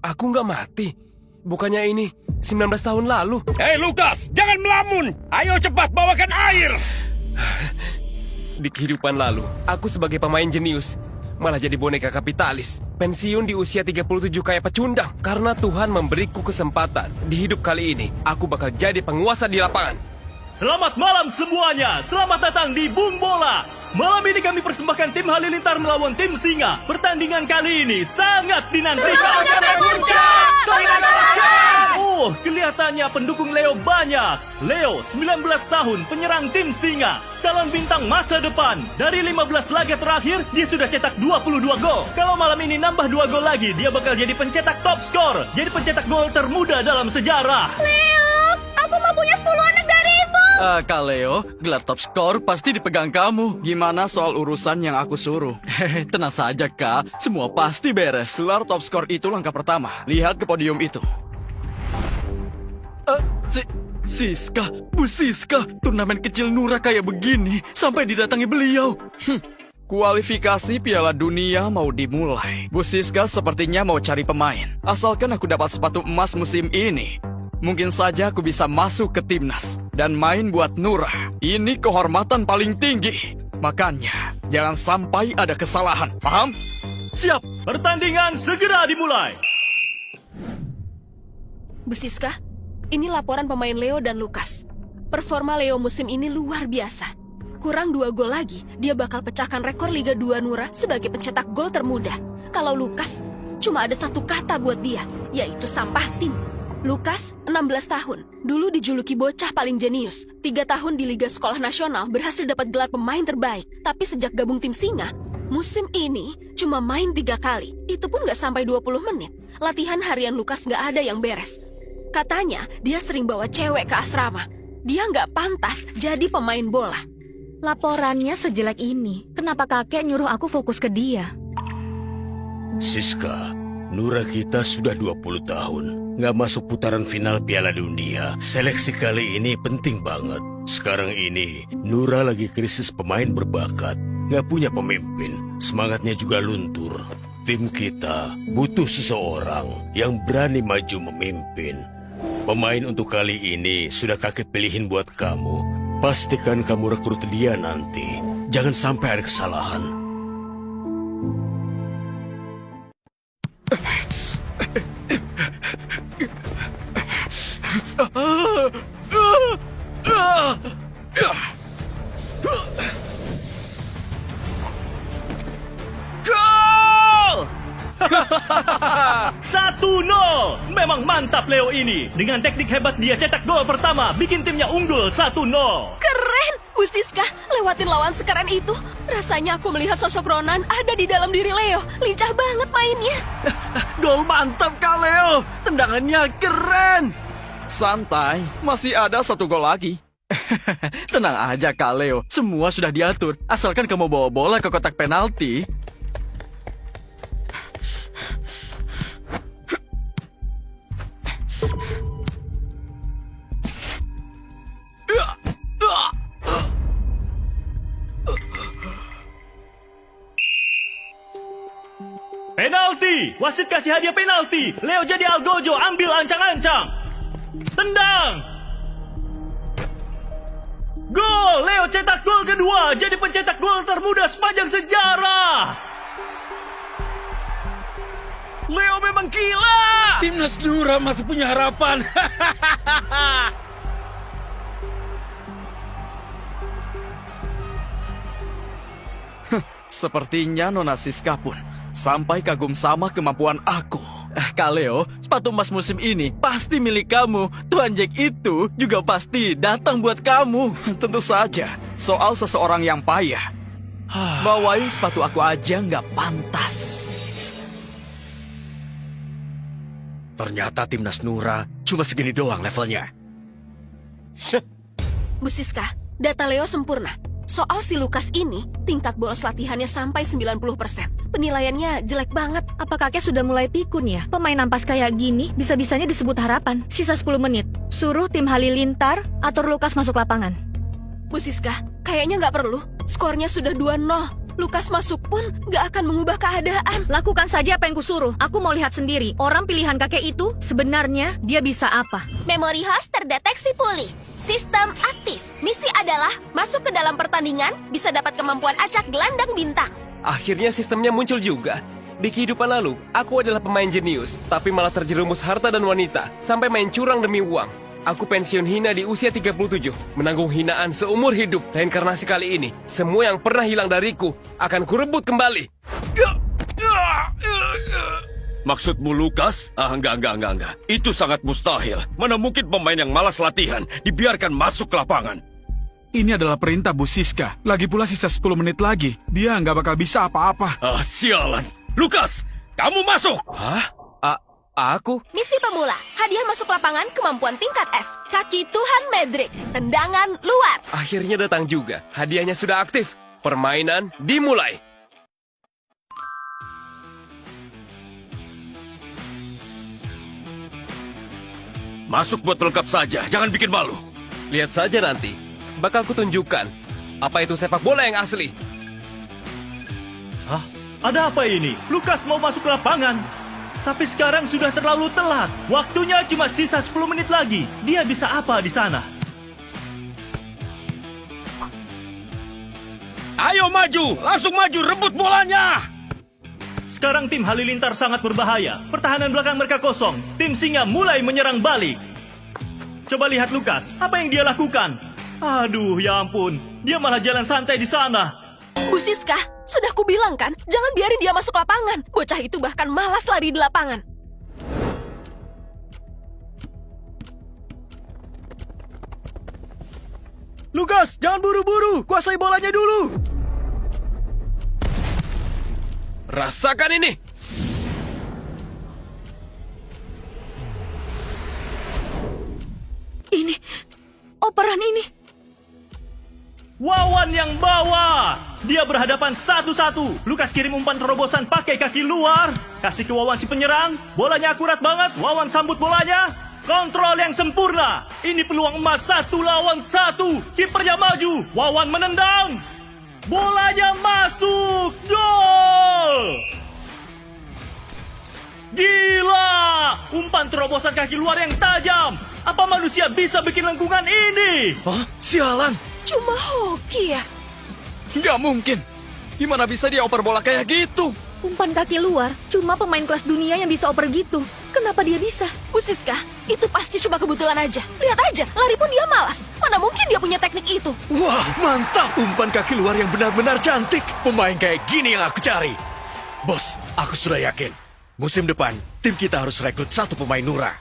Aku nggak mati. Bukannya ini 19 tahun lalu. Hei Lukas, jangan melamun. Ayo cepat bawakan air. Di kehidupan lalu, aku sebagai pemain jenius malah jadi boneka kapitalis. Pensiun di usia 37 kayak pecundang. Karena Tuhan memberiku kesempatan. Di hidup kali ini, aku bakal jadi penguasa di lapangan. Selamat malam semuanya. Selamat datang di Bung Bola. Malam ini kami persembahkan tim Halilintar melawan tim Singa. Pertandingan kali ini sangat dinantikan. Oh, kelihatannya pendukung Leo banyak. Leo, 19 tahun, penyerang tim Singa. Calon bintang masa depan. Dari 15 laga terakhir, dia sudah cetak 22 gol. Kalau malam ini nambah 2 gol lagi, dia bakal jadi pencetak top skor. Jadi pencetak gol termuda dalam sejarah. Leo, aku mau punya 10 anak dari ibu. Kak Leo, gelar top skor pasti dipegang kamu. Gimana soal urusan yang aku suruh? Hehe, tenang saja Kak, semua pasti beres. Gelar top skor itu langkah pertama. Lihat ke podium itu. Siska, Bu Siska, turnamen kecil Nura kayak begini sampai didatangi beliau. Kualifikasi Piala Dunia mau dimulai. Bu Siska sepertinya mau cari pemain. Asalkan aku dapat sepatu emas musim ini, mungkin saja aku bisa masuk ke timnas dan main buat Nura. Ini kehormatan paling tinggi. Makanya, jangan sampai ada kesalahan. Paham? Siap. Pertandingan segera dimulai. Bu Siska, ini laporan pemain Leo dan Lukas. Performa Leo musim ini luar biasa. Kurang 2 gol lagi, dia bakal pecahkan rekor Liga 2 Nura sebagai pencetak gol termuda. Kalau Lukas, cuma ada 1 kata buat dia, yaitu sampah tim. Lukas, 16 tahun, dulu dijuluki bocah paling jenius. 3 tahun di Liga Sekolah Nasional berhasil dapat gelar pemain terbaik. Tapi sejak gabung tim Singa, musim ini cuma main 3 kali. Itu pun gak sampai 20 menit. Latihan harian Lukas gak ada yang beres. Katanya, dia sering bawa cewek ke asrama. Dia nggak pantas jadi pemain bola. Laporannya sejelek ini. Kenapa kakek nyuruh aku fokus ke dia? Siska, Nura kita sudah 20 tahun. Nggak masuk putaran final Piala Dunia. Seleksi kali ini penting banget. Sekarang ini, Nura lagi krisis pemain berbakat. Nggak punya pemimpin. Semangatnya juga luntur. Tim kita butuh seseorang yang berani maju memimpin. Pemain untuk kali ini sudah kakek pilihin buat kamu. Pastikan kamu rekrut dia nanti. Jangan sampai ada kesalahan. Gol! 1-0. Memang mantap Leo ini. Dengan teknik hebat dia cetak gol pertama, bikin timnya unggul 1-0. Keren! Bu Siska, lewatin lawan sekeren itu. Rasanya aku melihat sosok Ronan ada di dalam diri Leo. Lincah banget mainnya. Gol mantap Kak Leo. Tendangannya keren. Santai, masih ada 1 gol lagi. Tenang aja Kak Leo, semua sudah diatur. Asalkan kamu bawa bola ke kotak penalti. Penalti! Wasit kasih hadiah penalti. Leo jadi Algojo, ambil ancang-ancang. Tendang! Gol! Leo cetak gol kedua, jadi pencetak gol termuda sepanjang sejarah. Leo memang gila. Timnas Nura masih punya harapan. Sepertinya Nona Siska pun sampai kagum sama kemampuan aku. Kak Leo, sepatu emas musim ini pasti milik kamu. Tuan Jack itu juga pasti datang buat kamu. Tentu saja, soal seseorang yang payah. Bawain sepatu aku aja nggak pantas. Ternyata timnas Nura cuma segini doang levelnya. Bu Siska, data Leo sempurna. Soal si Lukas ini, tingkat bolos latihannya sampai 90%. Penilaiannya jelek banget. Apa kakek sudah mulai pikun ya? Pemain ampas kayak gini bisa-bisanya disebut harapan. Sisa 10 menit. Suruh tim Halilintar atur Lukas masuk lapangan. Bu Siska, kayaknya nggak perlu. Skornya sudah 2-0. Lukas masuk pun gak akan mengubah keadaan. Lakukan saja apa yang kusuruh. Aku mau lihat sendiri. Orang pilihan kakek itu sebenarnya dia bisa apa. Memory host terdeteksi pulih. Sistem aktif. Misi adalah masuk ke dalam pertandingan, bisa dapat kemampuan acak gelandang bintang. Akhirnya sistemnya muncul juga. Di kehidupan lalu, aku adalah pemain jenius, tapi malah terjerumus harta dan wanita, sampai main curang demi uang. Aku pensiun hina di usia 37, menanggung hinaan seumur hidup. Reinkarnasi kali ini, semua yang pernah hilang dariku akan kurebut kembali. Maksudmu Lukas? Enggak. Itu sangat mustahil. Mana mungkin pemain yang malas latihan dibiarkan masuk ke lapangan? Ini adalah perintah Bu Siska. Lagi pula sisa 10 menit lagi. Dia nggak bakal bisa apa-apa. Sialan. Lukas, kamu masuk! Hah? Aku? Misi pemula, hadiah masuk lapangan kemampuan tingkat S. Kaki Tuhan Medric, tendangan luar. Akhirnya datang juga. Hadiahnya sudah aktif. Permainan dimulai. Masuk buat lengkap saja, jangan bikin malu. Lihat saja nanti. Bakal kutunjukkan apa itu sepak bola yang asli. Ada apa ini? Lukas mau masuk ke lapangan. Tapi sekarang sudah terlalu telat. Waktunya cuma sisa 10 menit lagi. Dia bisa apa di sana? Ayo maju, langsung maju, rebut bolanya! Sekarang tim Halilintar sangat berbahaya. Pertahanan belakang mereka kosong. Tim Singa mulai menyerang balik. Coba lihat Lukas, apa yang dia lakukan? Aduh, ya ampun. Dia malah jalan santai di sana. Bu Siska, sudah kubilang kan, jangan biarin dia masuk lapangan. Bocah itu bahkan malas lari di lapangan. Lukas, jangan buru-buru. Kuasai bolanya dulu. Rasakan ini. Ini, operan ini. Wawan yang bawa. Dia berhadapan satu-satu. Lukas kirim umpan terobosan pakai kaki luar. Kasih ke Wawan si penyerang. Bolanya akurat banget. Wawan sambut bolanya. Kontrol yang sempurna. Ini peluang emas 1 lawan 1. Kipernya maju. Wawan menendang. Bolanya masuk. Gol! Gila! Umpan terobosan kaki luar yang tajam. Apa manusia bisa bikin lengkungan ini? Hah? Sialan! Cuma hoki ya. Nggak mungkin. Gimana bisa dia oper bola kayak gitu? Umpan kaki luar, cuma pemain kelas dunia yang bisa oper gitu. Kenapa dia bisa? Bu Siska, itu pasti cuma kebetulan aja. Lihat aja, lari pun dia malas. Mana mungkin dia punya teknik itu? Wah, mantap! Umpan kaki luar yang benar-benar cantik. Pemain kayak gini yang aku cari. Bos, aku sudah yakin. Musim depan, tim kita harus rekrut 1 pemain Nura.